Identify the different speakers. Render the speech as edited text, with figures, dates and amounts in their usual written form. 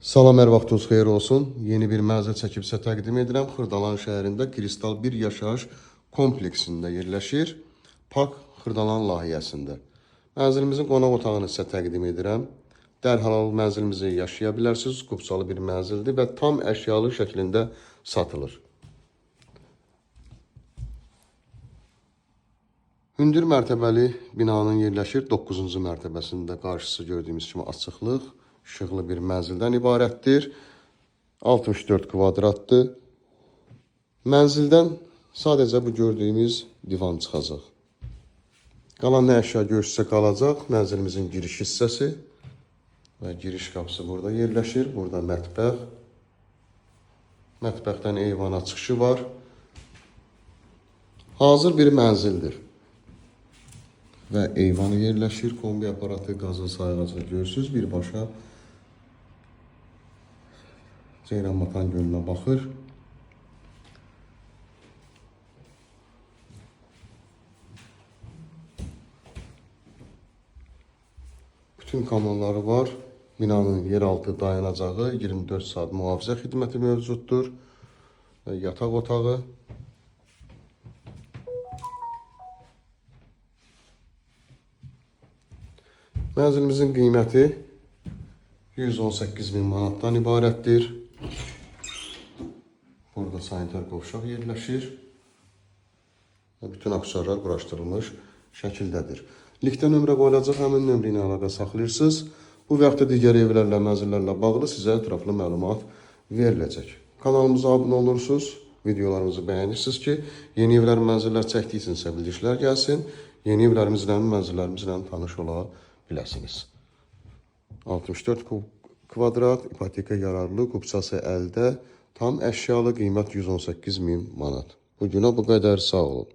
Speaker 1: Salam, hər vaxtınız xeyir olsun. Yeni bir mənzil çəkib sizə təqdim edirəm. Xırdalan şəhərində Kristal bir yaşayış kompleksində yerləşir. Park Xırdalan layihəsində. Mənzilimizin qonaq otağını sizə təqdim edirəm. Dərhal mənzilimizi yaşaya bilərsiniz. Qupsalı bir mənzildir və tam əşyalı şəklində satılır. Hündür mərtəbəli binanın yerləşir 9-cu mərtəbəsində qarşısı gördüyümüz kimi açıqlıq, işıqlı bir mənzildən ibarətdir. 64 kvadratdır. Mənzildən sadəcə bu gördüyümüz divan çıxacaq. Qalan nə əşya görüşsə qalacaq. Mənzilimizin giriş hissəsi və giriş qapısı burada yerləşir. Burada mətbəx. Mətbəxdən eyvana çıxışı var. Hazır bir mənzildir. Və eyvanı yerləşir. Kombi aparatı, qazın sayğacı görürsünüz. Birbaşa Ceyranbatan gölünə baxır. Bütün kanalları var. Binanın yeraltı dayanacağı 24 saat mühafizə xidməti mövcuddur. Və yataq otağı. Mənzilimizin qiyməti 118.000 manatdan ibarətdir. Burada sanitar qovşaq yerləşir. Bütün aksessuarlar quraşdırılmış şəkildədir. Linkdə nömrə qoyulacaq, həmin nömrə ilə əlaqə saxlayırsınız. Bu və yaxud da digər evlərlə, mənzillərlə bağlı sizə ətraflı məlumat veriləcək. Kanalımıza abunə olursunuz, videolarımızı bəyənirsiniz ki, yeni evlər, mənzillər çəkdiysinizsə bildirişlər gəlsin. Yeni evlərimizlə, mənzillərimizlə tanış ola biləsiniz. 64 kvadrat, ipoteka yararlı, qupçası əldə, tam əşyalı qiymət 118.000 manat. Bugünə bu qədər, sağ olun.